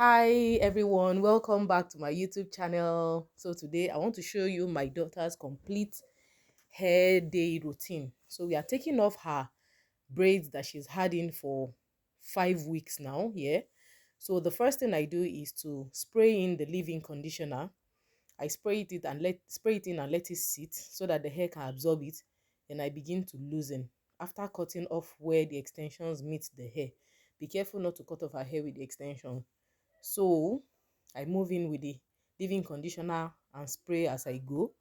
Hi everyone, welcome back to my YouTube channel. So today I want to show you my daughter's complete hair day routine. So we are taking off her braids that she's had in for 5 weeks now. Yeah. So the first thing I do is to spray in the leave-in conditioner. I spray it in and let it sit so that the hair can absorb it. Then I begin to loosen. After cutting off where the extensions meet the hair. Be careful not to cut off her hair with the extension. So I move in with the leave-in conditioner and spray as I go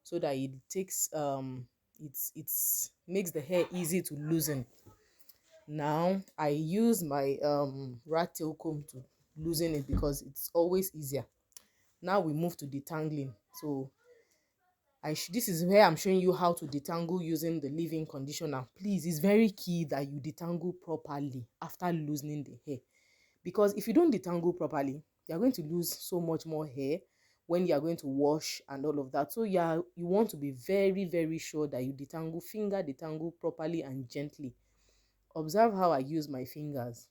so that it takes it's makes the hair easy to loosen. Now I use my rat tail comb to loosen it because it's always easier. Now we move to detangling. So this is where I'm showing you how to detangle using the leave-in conditioner. Please, it's very key that you detangle properly after loosening the hair. Because if you don't detangle properly, you're going to lose so much more hair when you're going to wash and all of that. So you want to be very, very sure that you detangle properly and gently. Observe how I use my fingers.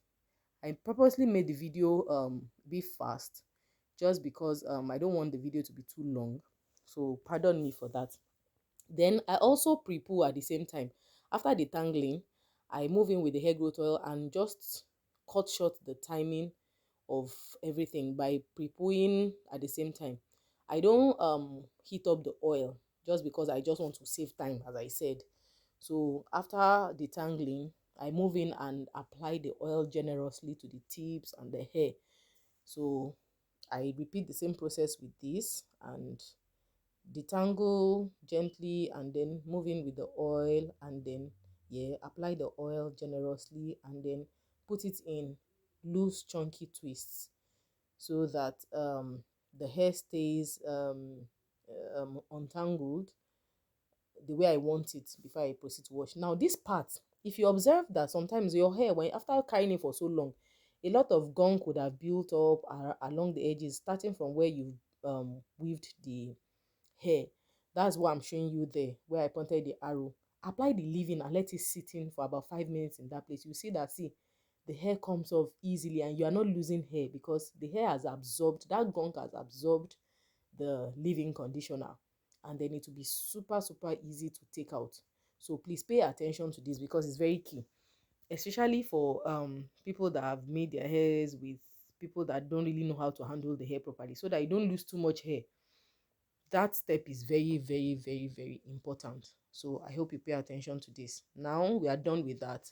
I purposely made the video be fast just because I don't want the video to be too long. So pardon me for that. Then I also pre-poo at the same time. After detangling, I move in with the hair growth oil and just cut short the timing of everything by pre-pooing at the same time. I don't heat up the oil just because I just want to save time, as I said. So after detangling, I move in and apply the oil generously to the tips and the hair. So I repeat the same process with this and detangle gently and then move in with the oil and then apply the oil generously and then put it in loose chunky twists so that the hair stays untangled the way I want it before I proceed to wash. Now this part, if you observe that sometimes your hair, when after carrying it for so long, a lot of gunk would have built up along the edges, starting from where you weaved the hair. That's what I'm showing you there, where I pointed the arrow. Apply the leave-in and let it sit in for about 5 minutes in that place. You see that, see, the hair comes off easily and you are not losing hair because the hair has absorbed, that gunk has absorbed the leave-in conditioner, and then it will be super easy to take out. So please pay attention to this because it's very key, especially for people that have made their hairs with people that don't really know how to handle the hair properly, so that you don't lose too much hair. That step is very important. So I hope you pay attention to this. Now we are done with that.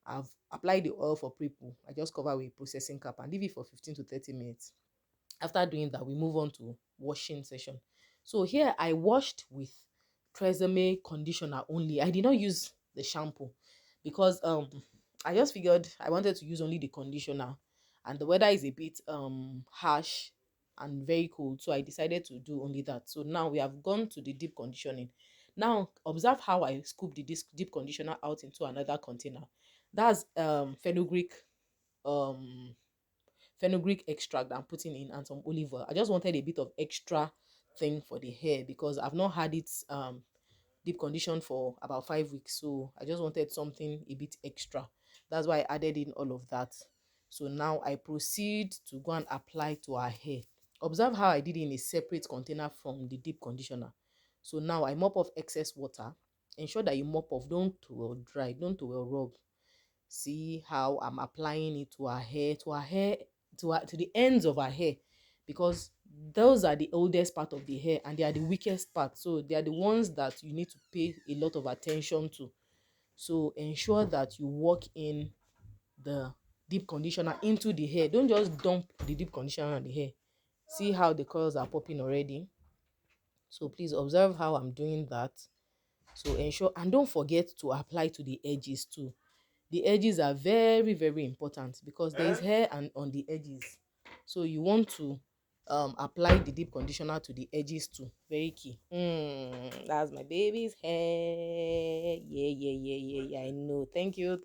I've applied the oil for Prepoo. I just cover with processing cap and leave it for 15 to 30 minutes. After doing that, we move on to washing session. So here I washed with Tresemme conditioner only. I did not use the shampoo because I just figured I wanted to use only the conditioner, and the weather is a bit harsh and very cold, so I decided to do only that. So now we have gone to the deep conditioning. Now observe how I scoop the deep conditioner out into another container. That's um fenugreek extract I'm putting in and some olive oil. I just wanted a bit of extra thing for the hair because I've not had it deep condition for about 5 weeks, so I just wanted something a bit extra. That's why I added in all of that. So now I proceed to go and apply to our hair. Observe how I did it in a separate container from the deep conditioner. So now I mop off excess water. Ensure that you mop off, don't well dry, don't well rub. See how I'm applying it to our hair, to the ends of our hair, because those are the oldest part of the hair and they are the weakest part, so they are the ones that you need to pay a lot of attention to. So ensure that you work in the deep conditioner into the hair. Don't just dump the deep conditioner on the hair. See how the curls are popping already. So please observe how I'm doing that. So ensure, and don't forget to apply to the edges too. The edges are very important because there is hair and on the edges, so you want to apply the deep conditioner to the edges too. Very key. That's my baby's hair. Yeah, I know. Thank you.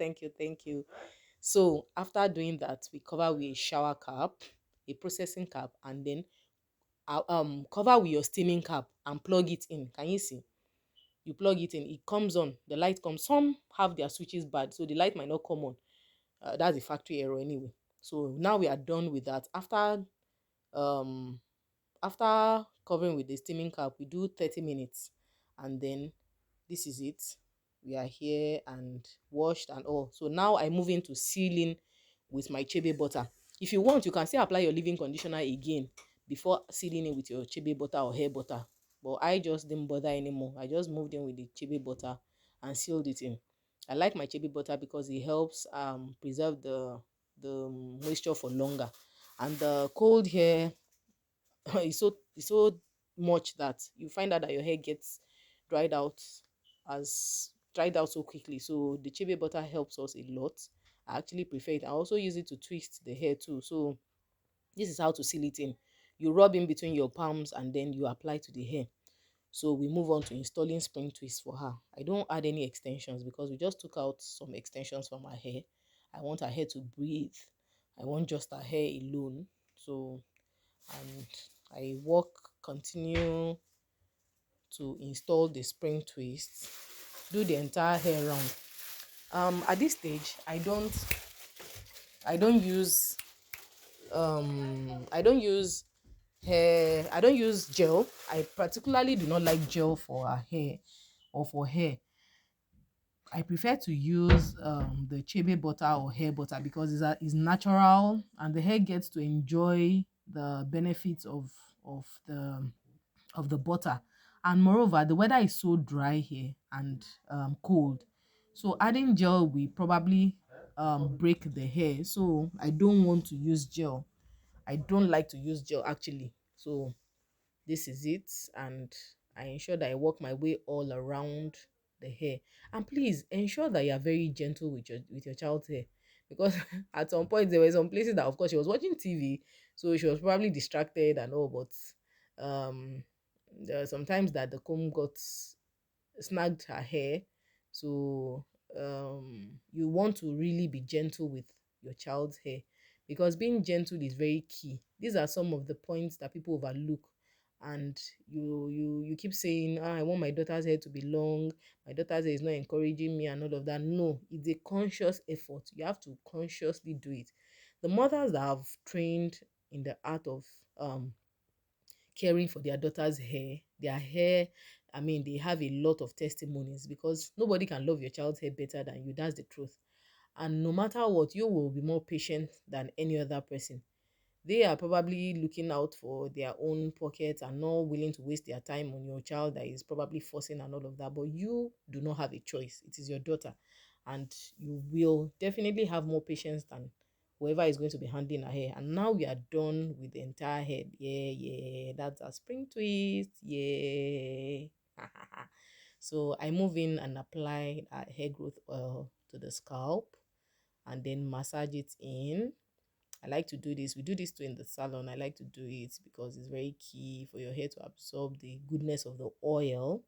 So after doing that, we cover with a shower cap, a processing cap, and then cover with your steaming cap and plug it in. Can you see? You plug it in, it comes on, the light comes. Some have their switches bad, so the light might not come on. That's a factory error anyway. So now we are done with that. Um after covering with the steaming cap, we do 30 minutes, and then this is it. We are here and washed and all. So now I move into sealing with my chebe butter. If you want, you can still apply your leave-in conditioner again before sealing it with your chebe butter or hair butter. But I just didn't bother anymore. I just moved in with the chebe butter and sealed it in. I like my chebe butter because it helps preserve the moisture for longer. And the cold hair it's so much that you find out that your hair gets dried out dried out so quickly. So the chebe butter helps us a lot. I actually prefer it. I also use it to twist the hair too. So this is how to seal it in. You rub in between your palms and then you apply to the hair. So we move on to installing spring twist for her. I don't add any extensions because we just took out some extensions from her hair. I want her hair to breathe. I want just her hair alone. So, and I continue to install the spring twist, do the entire hair round. At this stage, I don't use I don't use I don't use gel. I particularly do not like gel for her hair or for hair. I prefer to use the chebe butter or hair butter because it's natural and the hair gets to enjoy the benefits of the butter. And moreover, the weather is so dry here and cold, so adding gel will probably break the hair. So I don't want to use gel. I don't like to use gel actually. So this is it, and I ensure that I work my way all around the hair. And please ensure that you are very gentle with your child's hair, because at some point there were some places that of course she was watching TV, so she was probably distracted and all, but there are sometimes that the comb got snagged her hair. So you want to really be gentle with your child's hair, because being gentle is very key. These are some of the points that people overlook, and you keep saying, I want my daughter's hair to be long, my daughter's hair is not encouraging me and all of that. No, it's a conscious effort. You have to consciously do it. The mothers that have trained in the art of caring for their daughter's hair, I mean, they have a lot of testimonies, because nobody can love your child's hair better than you. That's the truth. And no matter what, you will be more patient than any other person. They are probably looking out for their own pockets and not willing to waste their time on your child that is probably forcing and all of that. But you do not have a choice. It is your daughter. And you will definitely have more patience than whoever is going to be handling her hair. And now we are done with the entire head. Yeah, yeah. That's a spring twist. Yeah. So I move in and apply hair growth oil to the scalp and then massage it in. I like to do this. We do this too in the salon. I like to do it because it's very key for your hair to absorb the goodness of the oil.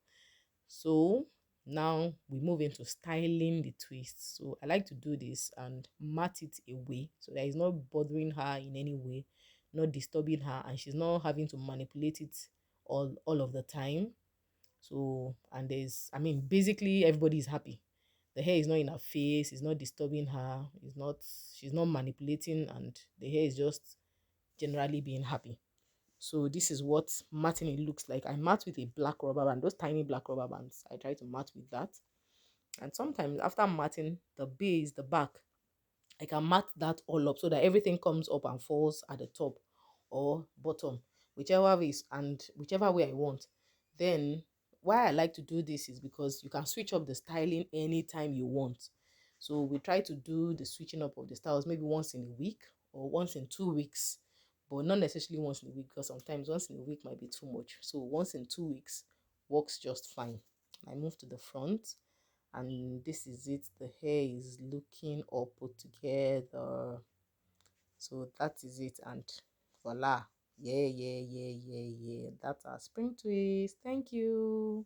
So now we move into styling the twist. So I like to do this and mat it away so that it's not bothering her in any way, not disturbing her, and she's not having to manipulate it all of the time. So, and I mean, basically everybody is happy. The hair is not in her face, it's not disturbing her, she's not manipulating, and the hair is just generally being happy. So this is what matting it looks like. I mat with a black rubber band, those tiny black rubber bands. I try to mat with that. And sometimes after matting the base, the back, I can mat that all up so that everything comes up and falls at the top or bottom, whichever way I want. Then why I like to do this is because you can switch up the styling anytime you want. So we try to do the switching up of the styles maybe once in a week or once in 2 weeks, but not necessarily once in a week, because sometimes once in a week might be too much. So once in 2 weeks works just fine. I move to the front, and this is it. The hair is looking all put together. So that is it, and voila. Yeah, yeah, yeah, yeah, yeah. That's our spring twist. Thank you.